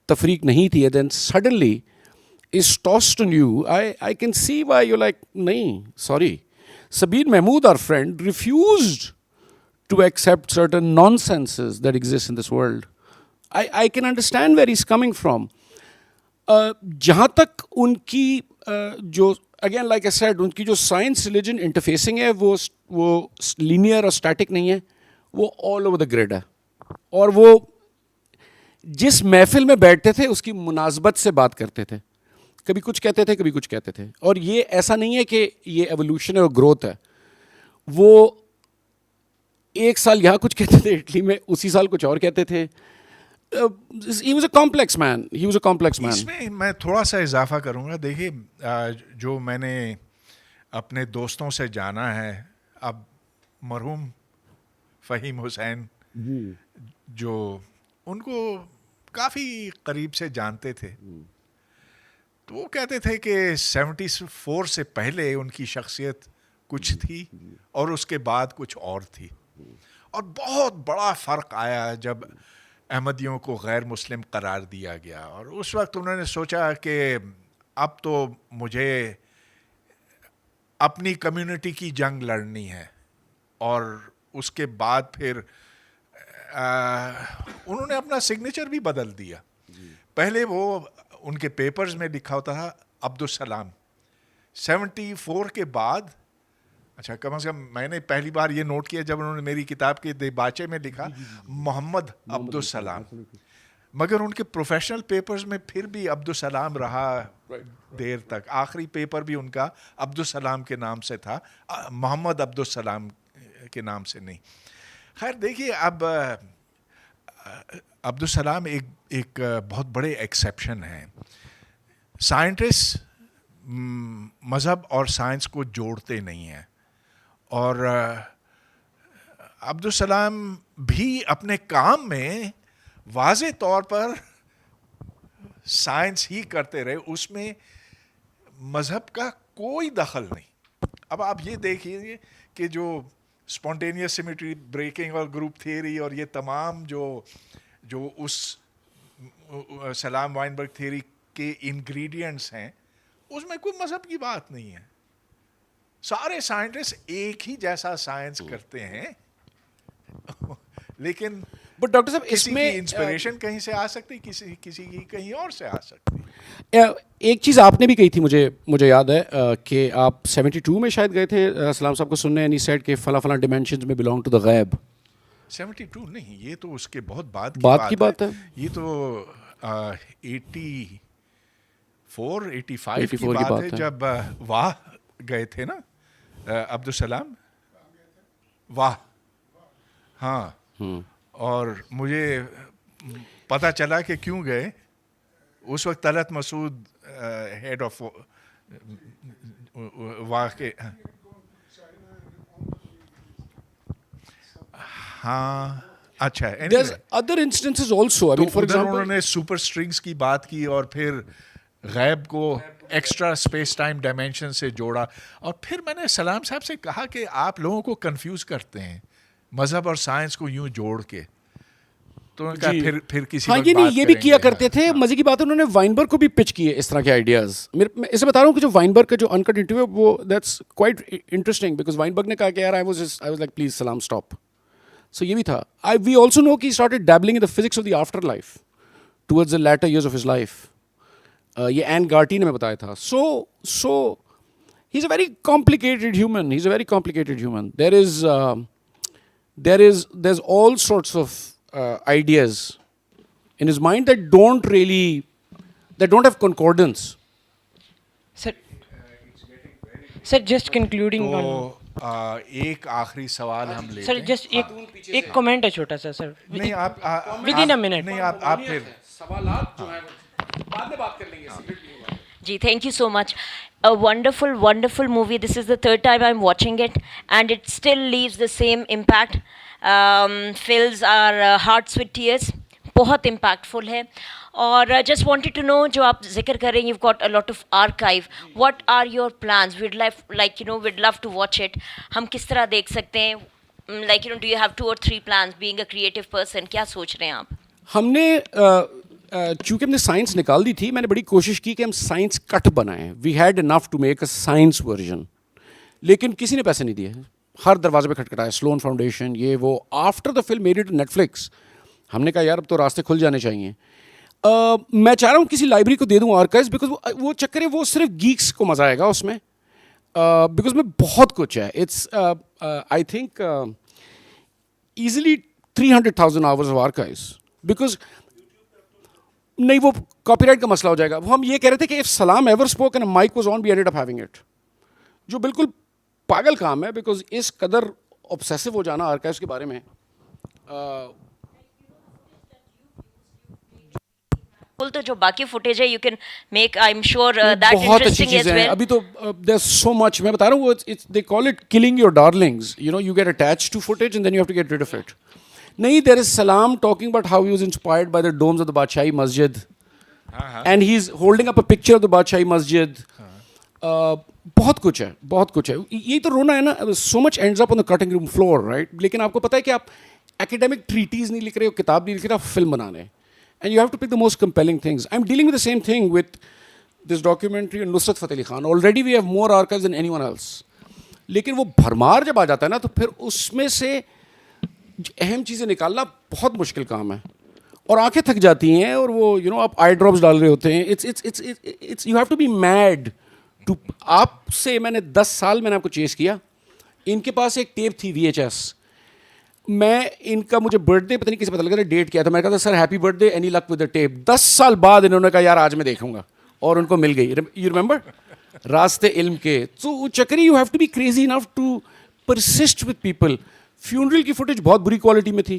B: تفریق نہیں تھی, then suddenly is tossed on you, I can see why you're like, نہیں, sorry. Sabir Mahmood, our friend, refused to accept certain nonsenses that exist in this world. I can understand where he's coming from. جہاں تک ان کی جو again like a said in کی جو science religion interfacing ہے وہ linear اور static نہیں ہے, وہ آل اوور دا گریڈ ہے. اور وہ جس محفل میں بیٹھتے تھے اس کی مناسبت سے بات کرتے تھے, کبھی کچھ کہتے تھے کبھی کچھ کہتے تھے. اور یہ ایسا نہیں ہے کہ یہ ایولیوشن ہے اور گروتھ ہے. وہ ایک سال یہاں کچھ کہتے تھے اٹلی میں, اسی سال کچھ اور کہتے تھے. He was a complex man.
A: اس میں میں تھوڑا سا اضافہ کروں گا. دیکھیے جو میں نے اپنے دوستوں سے جانا ہے, اب مرحوم فہیم حسین جو ان کو کافی قریب سے جانتے تھے, تو وہ کہتے تھے کہ 74 سے پہلے ان کی شخصیت کچھ تھی اور اس کے بعد کچھ اور تھی. اور بہت بڑا فرق آیا جب احمدیوں کو غیر مسلم قرار دیا گیا, اور اس وقت انہوں نے سوچا کہ اب تو مجھے اپنی کمیونٹی کی جنگ لڑنی ہے. اور اس کے بعد پھر انہوں نے اپنا سگنیچر بھی بدل دیا. پہلے وہ ان کے پیپرز میں لکھا ہوتا تھا عبدالسلام. 74 کے بعد, اچھا کم از کم میں نے پہلی بار یہ نوٹ کیا جب انہوں نے میری کتاب کے دیباچے میں لکھا محمد عبدالسلام, مگر ان کے پروفیشنل پیپرز میں پھر بھی عبدالسلام رہا دیر تک. آخری پیپر بھی ان کا عبدالسلام کے نام سے تھا, محمد عبدالسلام کے نام سے نہیں. خیر دیکھیے, اب عبدالسلام ایک بہت بڑے ایکسیپشن ہیں. سائنٹسٹ مذہب اور سائنس کو جوڑتے نہیں ہیں, اور عبدالسلام بھی اپنے کام میں واضح طور پر سائنس ہی کرتے رہے, اس میں مذہب کا کوئی دخل نہیں. اب آپ یہ دیکھیے کہ جو اسپونٹینیس سیمیٹری بریکنگ اور گروپ تھیوری اور یہ تمام جو اس سلام وائنبرگ تھیوری کے انگریڈینٹس ہیں, اس میں کوئی مذہب کی بات نہیں ہے. سارے سائنٹسٹ ایک ہی جیسا سائنس کرتے ہیں, لیکن
B: بٹ ڈاکٹر صاحب اس
A: کسی
B: میں
A: کی انسپریشن کہیں سے آ سکتی, کسی کی کہیں اور سے آ سکتی.
B: ایک چیز آپ نے بھی کہی تھی, مجھے یاد ہے کہ آپ 72 میں شاید گئے تھے سلام صاحب کو سننے, اینی سیٹ کہ فلاں فلاں ڈیمینشنز میں بلانگ ٹو دا غیب.
A: 72 نہیں, یہ تو اس کے بہت بعد
B: کی بات ہے.
A: یہ تو 85 کی بات ہے, جب واہ گئے تھے نا عبدالسلام, واہ. ہاں, اور مجھے پتہ چلا کہ کیوں گئے. اس وقت طلعت مسعود ہیڈ آف واہ کے, ہاں اچھا.
B: There's other instances also. I mean, for example,
A: انہوں نے سپر اسٹرنگس کی بات کی اور پھر غیب کو ایکسٹرا اسپیس ٹائم ڈائمینشن سے جوڑا. اور پھر میں نے سلام صاحب سے کہا کہ آپ لوگوں کو کنفیوز کرتے ہیں مذہب اور سائنس کو یوں جوڑ کے. تو انہوں نے کہا پھر کسی
B: ہاں, یہ بھی کیا کرتے تھے. مزے کی بات ہے, انہوں نے وائنبرگ کو بھی پچ کیے اس طرح کے آئیڈیاز. میں اسے بتا رہا ہوں کہ جو وائنبرگ کا جو انکٹ انٹرویو وہ that's quite interesting, because Weinberg نے کہا کہ یار I was like please Salam stop. سو یہ بھی تھا. وی آلسو نو کہ started dabbling in the physics of the afterlife towards the later years of his life. یہ این گارٹی نے میں بتایا تھا. So he is a very complicated human. He is a very complicated human. there is all sorts of ideas in his mind that don't have concordance.
F: Sir, just concluding on.
A: ایک آخری سوال ہم لے.
F: سر جسٹ ایک comment ہے چھوٹا سا سر.
A: نہیں آپ
F: within a minute.
A: نہیں آپ پھر
B: سوالات جو ہیں بعد میں بات کر لیں گے.
G: Ji, thank you so much. A wonderful, wonderful movie. This is the third time I'm watching it, and it still leaves the same impact. Fills our hearts with tears. بہت impactful ہے. اور just wanted to know, جو آپ ذکر کر رہے ہیں, you've got a lot of archive. What are your plans? We'd love to watch it. ہم کس طرح دیکھ سکتے ہیں? Like, do you have 2 or 3 plans? Being a creative person, کیا سوچ رہے ہیں آپ؟
B: ہم نے چونکہ ہم نے سائنس نکال دی تھی, میں نے بڑی کوشش کی کہ ہم سائنس کٹ بنائیں. We had enough to make a science version, لیکن کسی نے پیسے نہیں دیے. ہر دروازے پہ کھٹکھٹایا, سلون فاؤنڈیشن, یہ وہ. After the film made it نیٹ فلکس, ہم نے کہا یار اب تو راستے کھل جانے چاہیے. میں چاہ رہا ہوں کسی لائبریری کو دے دوں آرکائیوز, بیکاز وہ چکر ہے, وہ صرف گیکس کو مزہ آئے گا اس میں, بیکاز میں بہت کچھ ہے. It's I think easily 300,000 hours of archives. Because نہیں, وہ کاپی رائٹ کا مسئلہ ہو جائے گا. ہم یہ کہہ رہے تھے کہ if Salam ever spoke and mic was on, we ended up having it, جو بالکل پاگل کام ہے, بیکاز اس قدر obsessive ہو جانا آرکائیوز کے بارے میں.
G: تو جو باقی فوٹیج ہے, you can make, I am sure that
B: بہت اچھی
G: انٹرسٹنگ ایز
B: چیزیں ہیں.
G: ویل.
B: ابھی تو دیر سو مچ, میں بتا رہا ہوں, they call it killing your darlings. You get attach to footage and then you have to get rid of it. نہیں, there is Salam talking about how he was inspired by the domes of the Badshahi Masjid, and he is holding up a picture of the Badshahi Masjid. بہت کچھ ہے, بہت کچھ ہے. یہی تو رونا ہے نا, so much ends up on the cutting room floor, right. لیکن آپ کو پتہ ہے کہ آپ ایکیڈیمک ٹریٹیز نہیں لکھ رہے ہو, کتاب نہیں لکھ رہے, آپ فلم بنا رہے ہیں. And you have to pick the most compelling things. I'm dealing with the same thing with this documentary on Nusrat Fateh Ali Khan. Already we have more archives than anyone else. لیکن وہ بھرمار جب آ جاتا ہے نا, تو پھر اس میں سے اہم چیزیں نکالنا بہت مشکل کام ہے, اور آنکھیں تھک جاتی ہیں, اور وہ آپ آئی ڈراپس ڈال رہے ہوتے ہیں. It's you have to be mad too. آپ سے میں نے 10 سال میں نے آپ کو چیز کیا. ان کے پاس ایک ٹیپ تھی VHS. میں ان کا مجھے برتھ ڈے پتہ نہیں کسی پتہ لگا تھا, ڈیٹ کیا تھا. میں کہا تھا sir happy birthday, any luck with the tape. 10 سال بعد انہوں نے کہا یار آج میں دیکھوں گا, اور ان کو مل گئی. یو ریمبر راستے علم کے. تو چکری you have to be crazy enough to persist with people. Funeral کی فوٹیج بہت بری کوالٹی میں تھی,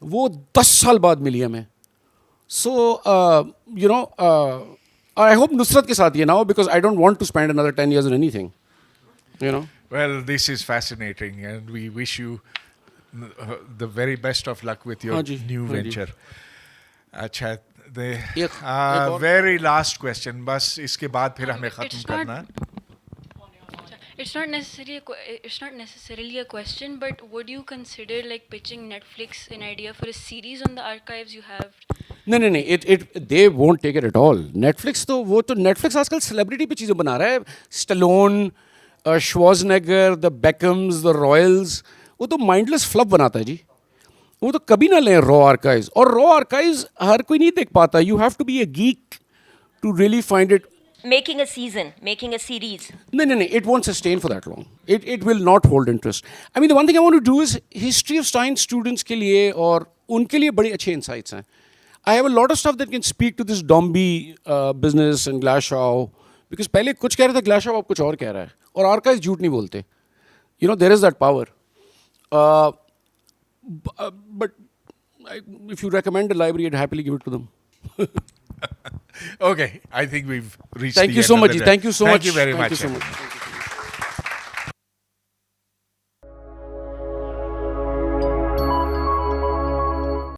B: وہ 10 سال بعد ملی ہمیں. سو آئی ہوپ نصرت کے ساتھ یہ نہ ہو, because I don't want to spend another 10 years on anything.
A: Well, this is fascinating, and we wish you the very best of luck with your new venture. اچھا, very last question, بس اس کے بعد پھر ہمیں ختم کرنا.
H: It's not necessarily a question, but would you consider like pitching Netflix an idea for a series on the archives you have?
B: نہیں, they won't take it at all. Netflix تو وہ تو Netflix آج کل سیلیبریٹی پہ چیزیں بنا رہا ہے. اسٹلون, شوازنیگر, دا بیکمز, دا رائلز, وہ تو مائنڈلیس فلپ بناتا ہے جی. وہ تو کبھی نہ لیں را آرکائیوز. اور را آرکائیوز ہر کوئی نہیں دیکھ پاتا. You have to be a geek to really find it.
G: Making a season, making a series.
B: No, it won't sustain for that long. It will not hold interest. I mean, the one thing I want to do is history of science students کے لیے, اور ان کے لیے بڑے اچھے insights ہیں. I have a lot of stuff that can speak to this Dombey business and Glashow, because پہلے کچھ کہہ رہا تھا Glashow, اب کچھ اور کہہ رہا ہے, اور آرکائیوز جھوٹ نہیں بولتے. There is that power. But if you recommend a library, I'd happily give it to them.
A: Okay, I think we've reached
B: Thank
A: the
B: you so
A: end of
B: much.
A: the day.
B: Thank you so much.
A: Thank you very much.
B: Thank you so much.